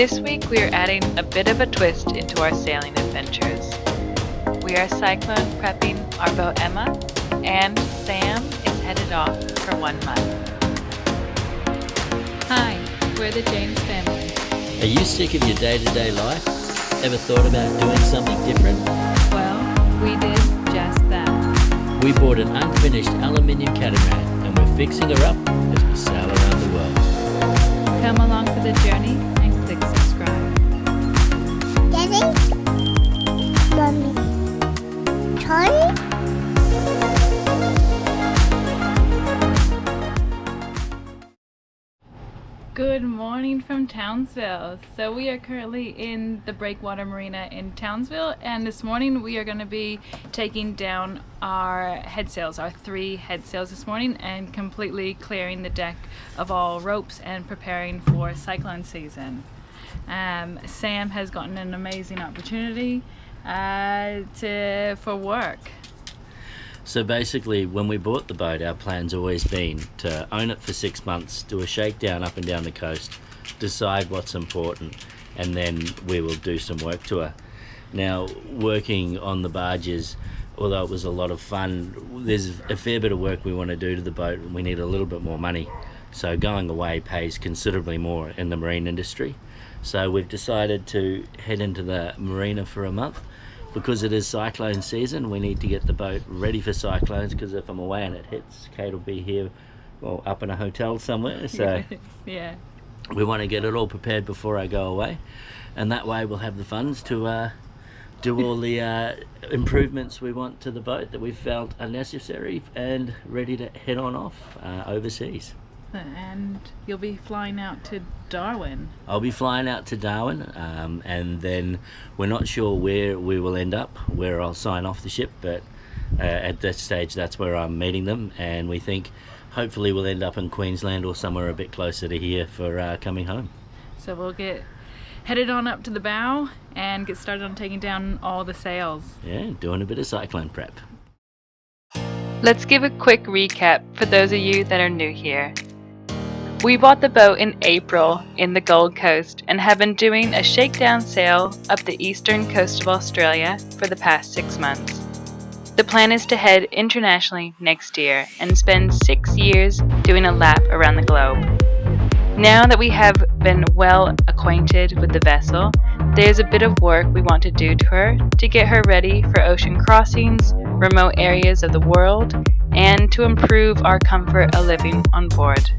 This week we are adding a bit of a twist into our sailing adventures. We are cyclone prepping our boat Emma, and Sam is headed off for 1 month. Hi, we're the James family. Are you sick of your day-to-day life? Ever thought about doing something different? Well, we did just that. We bought an unfinished aluminium catamaran and we're fixing her up as we sail around the world. Come along for the journey and click subscribe. Daddy? Mommy? Charlie? Good morning from Townsville. So we are currently in the Breakwater Marina in Townsville, and this morning we are going to be taking down our head sails, our 3 head sails this morning, and completely clearing the deck of all ropes and preparing for cyclone season. Sam has gotten an amazing opportunity for work. So basically, when we bought the boat, our plan's always been to own it for 6 months, do a shakedown up and down the coast, decide what's important, and then we will do some work to her. Now, working on the barges, although it was a lot of fun, there's a fair bit of work we want to do to the boat, and we need a little bit more money. So going away pays considerably more in the marine industry. So we've decided to head into the marina for a month. Because it is cyclone season, we need to get the boat ready for cyclones, because if I'm away and it hits, Kate will be here, well, up in a hotel somewhere. So Yeah. we want to get it all prepared before I go away, and that way we'll have the funds to do all the improvements we want to the boat that we've felt are necessary and ready to head on off overseas. And you'll be flying out to Darwin. I'll be flying out to Darwin, and then we're not sure where we will end up, where I'll sign off the ship, but at this stage that's where I'm meeting them, and we think hopefully we'll end up in Queensland or somewhere a bit closer to here for coming home. So we'll get headed on up to the bow and get started on taking down all the sails. Yeah, doing a bit of cyclone prep. Let's give a quick recap for those of you that are new here. We bought the boat in April in the Gold Coast and have been doing a shakedown sail up the eastern coast of Australia for the past 6 months. The plan is to head internationally next year and spend 6 years doing a lap around the globe. Now that we have been well acquainted with the vessel, there's a bit of work we want to do to her to get her ready for ocean crossings, remote areas of the world, and to improve our comfort of living on board.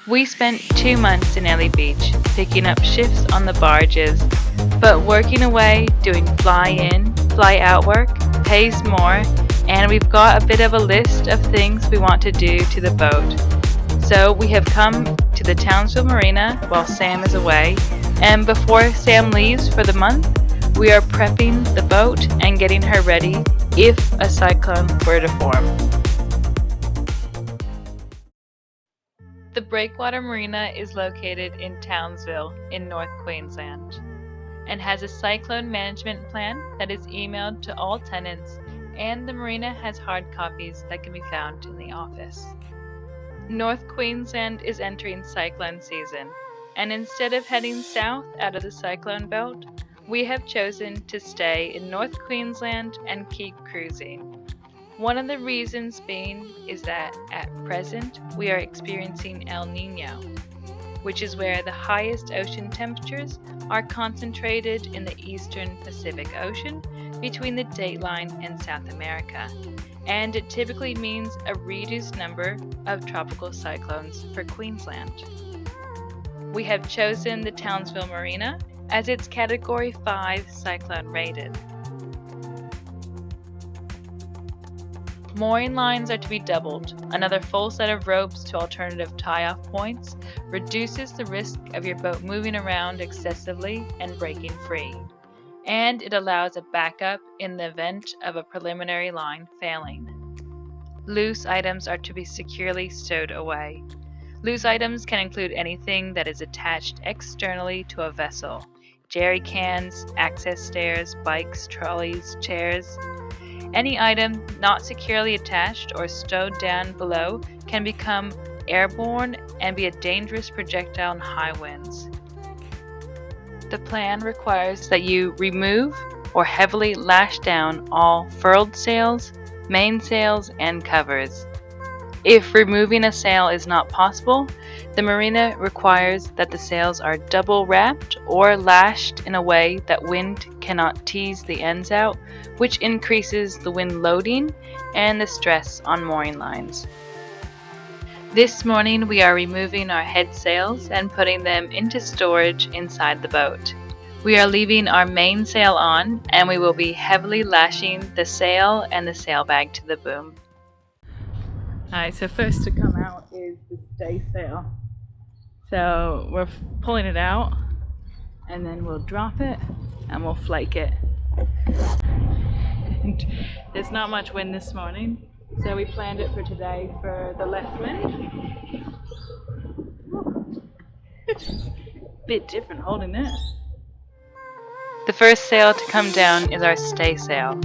We spent 2 months in Ellie Beach, picking up shifts on the barges, but working away, doing fly-in, fly-out work pays more, and we've got a bit of a list of things we want to do to the boat. So we have come to the Townsville Marina while Sam is away, and before Sam leaves for the month, we are prepping the boat and getting her ready if a cyclone were to form. The Breakwater Marina is located in Townsville in North Queensland and has a cyclone management plan that is emailed to all tenants, and the marina has hard copies that can be found in the office. North Queensland is entering cyclone season, and instead of heading south out of the cyclone belt, we have chosen to stay in North Queensland and keep cruising. One of the reasons being is that at present we are experiencing El Nino, which is where the highest ocean temperatures are concentrated in the eastern Pacific Ocean between the dateline and South America, and it typically means a reduced number of tropical cyclones for Queensland. We have chosen the Townsville Marina as it's Category 5 cyclone rated. Mooring lines are to be doubled. Another full set of ropes to alternative tie-off points reduces the risk of your boat moving around excessively and breaking free, and it allows a backup in the event of a preliminary line failing. Loose items are to be securely stowed away. Loose items can include anything that is attached externally to a vessel: jerry cans, access stairs, bikes, trolleys, chairs. Any item not securely attached or stowed down below can become airborne and be a dangerous projectile in high winds. The plan requires that you remove or heavily lash down all furled sails, mainsails, and covers. If removing a sail is not possible, the Marina requires that the sails are double wrapped or lashed in a way that wind cannot tease the ends out, which increases the wind loading and the stress on mooring lines. This morning we are removing our head sails and putting them into storage inside the boat. We are leaving our mainsail on, and we will be heavily lashing the sail and the sail bag to the boom. Alright, so first to come out is the staysail. So we're pulling it out, and then we'll drop it and we'll flake it. And there's not much wind this morning, so we planned it for today for the left wind. It's a bit different holding it. The first sail to come down is our staysail.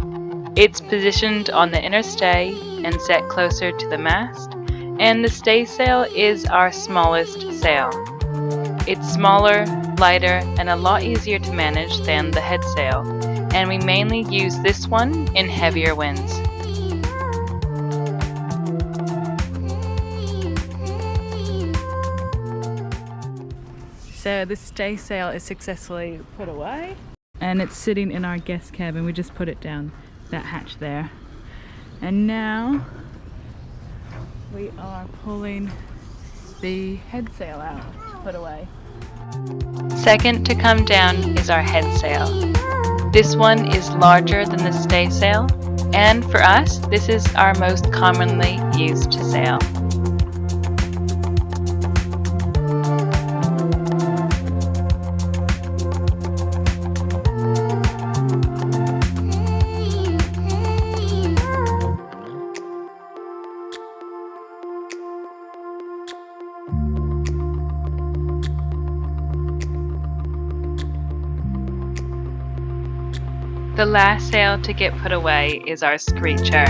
It's positioned on the inner stay and set closer to the mast, and the staysail is our smallest sail. It's smaller, lighter, and a lot easier to manage than the head sail, and we mainly use this one in heavier winds. So the staysail is successfully put away, and it's sitting in our guest cabin. We just put it down that hatch there, and now we are pulling the head sail out to put away. Second to come down is our head sail. This one is larger than the staysail, and for us, this is our most commonly used sail. The last sail to get put away is our screecher.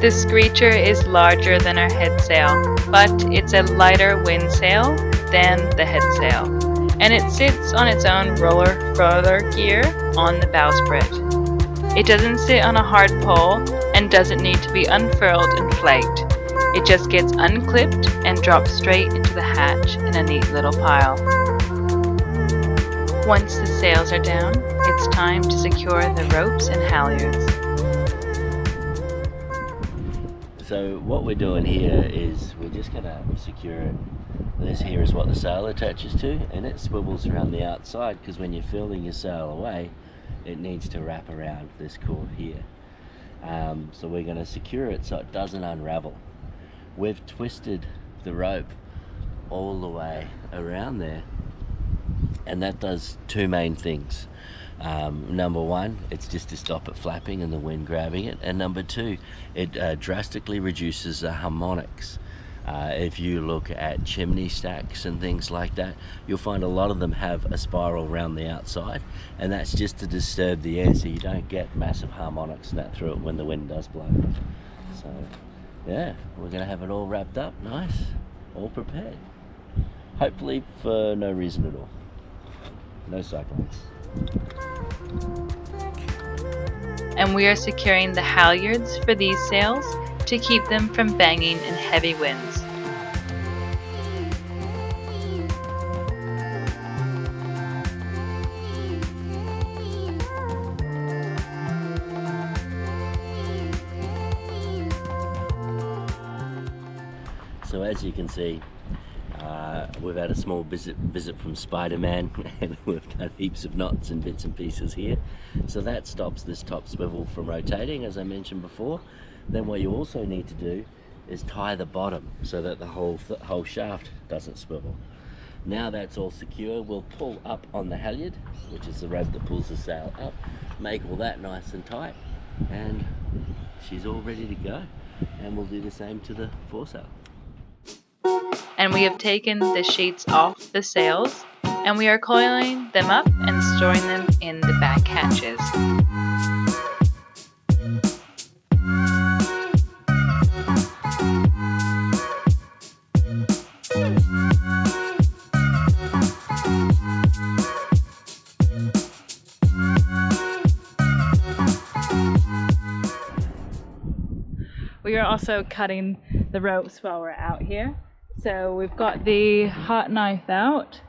The screecher is larger than our head sail, but it's a lighter wind sail than the head sail, and it sits on its own roller further gear on the bowsprit. It doesn't sit on a hard pole and doesn't need to be unfurled and flaked. It just gets unclipped and drops straight into the hatch in a neat little pile. Once the sails are down, it's time to secure the ropes and halyards. So what we're doing here is we're just going to secure it. This here is what the sail attaches to, and it swivels around the outside because when you're furling your sail away, it needs to wrap around this cord here. So we're going to secure it so it doesn't unravel. We've twisted the rope all the way around there, and that does two main things. Number one, it's just to stop it flapping and the wind grabbing it, and number two, it drastically reduces the harmonics. If you look at chimney stacks and things like that, you'll find a lot of them have a spiral around the outside, and that's just to disturb the air so you don't get massive harmonics and that through it when the wind does blow. So yeah, we're gonna have it all wrapped up nice, all prepared, hopefully for no reason at all. No cyclones. And we are securing the halyards for these sails to keep them from banging in heavy winds. So as you can see, we've had a small visit from Spider-Man and we've got heaps of knots and bits and pieces here. So that stops this top swivel from rotating, as I mentioned before. Then what you also need to do is tie the bottom so that the whole shaft doesn't swivel. Now that's all secure, we'll pull up on the halyard, which is the rope that pulls the sail up, make all that nice and tight, and she's all ready to go. And we'll do the same to the foresail. And we have taken the sheets off the sails, and we are coiling them up and storing them in the back hatches. we are also cutting the ropes while we're out here. So we've got the hot knife out,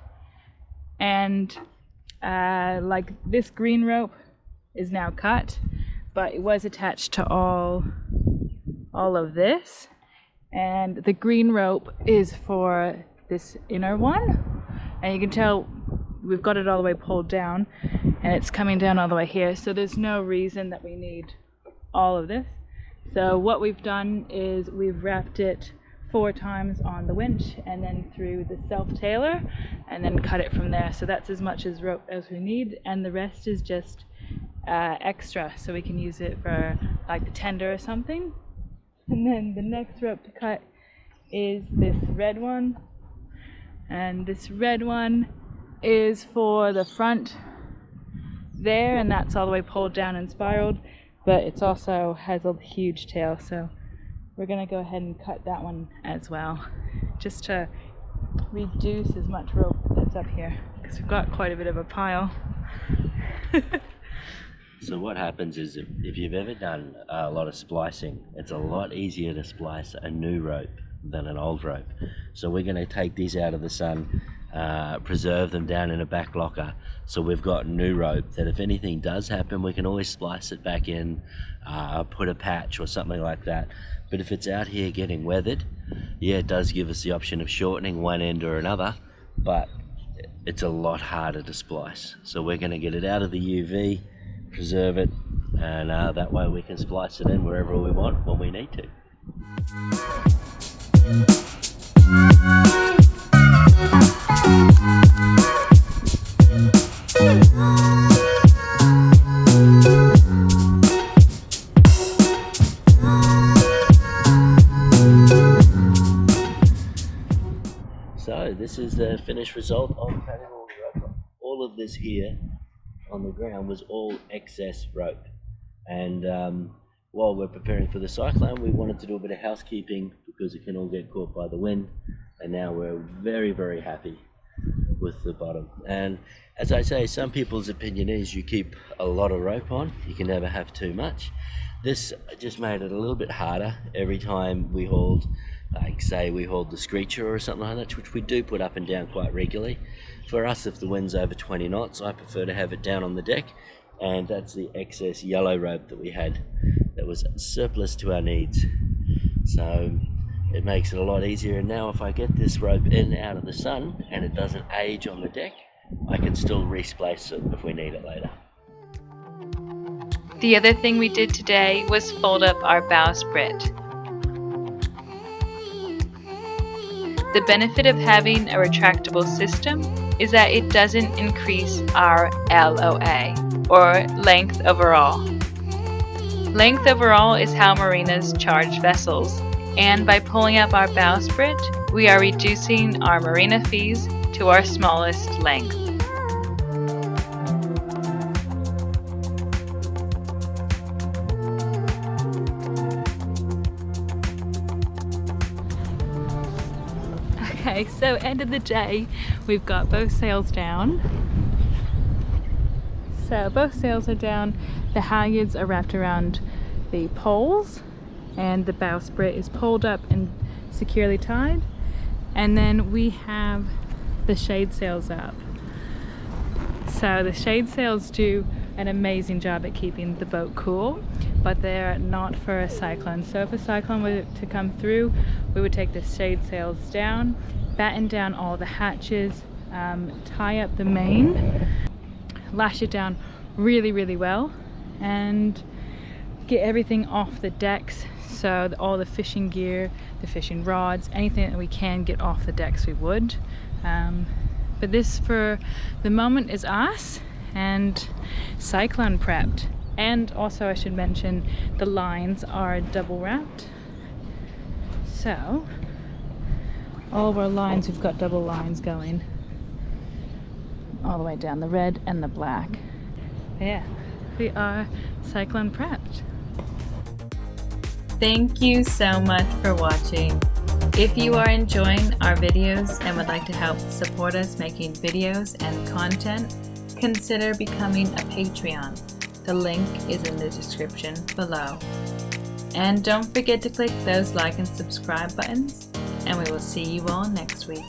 and like this green rope is now cut, but it was attached to all of this, and the green rope is for this inner one, and you can tell we've got it all the way pulled down and it's coming down all the way here, so there's no reason that we need all of this. So what we've done is we've wrapped it 4 times on the winch and then through the self-tailer, and then cut it from there. So that's as much as rope as we need, and the rest is just extra, so we can use it for like the tender or something. And then the next rope to cut is this red one, and this red one is for the front there, and that's all the way pulled down and spiraled, but it's also has a huge tail, so we're gonna go ahead and cut that one as well, just to reduce as much rope that's up here, because we've got quite a bit of a pile. So what happens is if you've ever done a lot of splicing, it's a lot easier to splice a new rope than an old rope. So we're going to take these out of the sun, preserve them down in a back locker, so we've got new rope that if anything does happen, we can always splice it back in, put a patch or something like that. But if it's out here getting weathered, yeah, it does give us the option of shortening one end or another, but it's a lot harder to splice. So we're going to get it out of the UV, preserve it, and that way we can splice it in wherever we want when we need to. So this is the finished result of cutting all the rope. All of this here on the ground was all excess rope, and while we're preparing for the cyclone, we wanted to do a bit of housekeeping because it can all get caught by the wind, and now we're very, very happy with the bottom. And as I say, some people's opinion is you keep a lot of rope on, you can never have too much. This just made it a little bit harder every time we hauled, like say we hauled the screecher or something like that, which we do put up and down quite regularly. For us, if the wind's over 20 knots, I prefer to have it down on the deck, and that's the excess yellow rope that we had that was surplus to our needs. So it makes it a lot easier, and now if I get this rope in out of the sun and it doesn't age on the deck, I can still resplice it if we need it later. The other thing we did today was fold up our bowsprit. The benefit of having a retractable system is that it doesn't increase our LOA, or length overall. Length overall is how marinas charge vessels, and by pulling up our bowsprit, we are reducing our marina fees to our smallest length. Okay, so end of the day, we've got both sails down. So both sails are down, the halyards are wrapped around the poles, and the bowsprit is pulled up and securely tied. And then we have the shade sails up. So the shade sails do an amazing job at keeping the boat cool, but they're not for a cyclone. So if a cyclone were to come through, we would take the shade sails down, batten down all the hatches, tie up the main, lash it down really, really well, and get everything off the decks. So all the fishing gear, the fishing rods, anything that we can get off the decks, we would. But this for the moment is us and cyclone prepped. And also I should mention the lines are double wrapped. So all of our lines, we've got double lines going all the way down, the red and the black. Yeah, we are cyclone prepped. Thank you so much for watching. If you are enjoying our videos and would like to help support us making videos and content, consider becoming a Patreon. The link is in the description below. And don't forget to click those like and subscribe buttons, and we will see you all next week.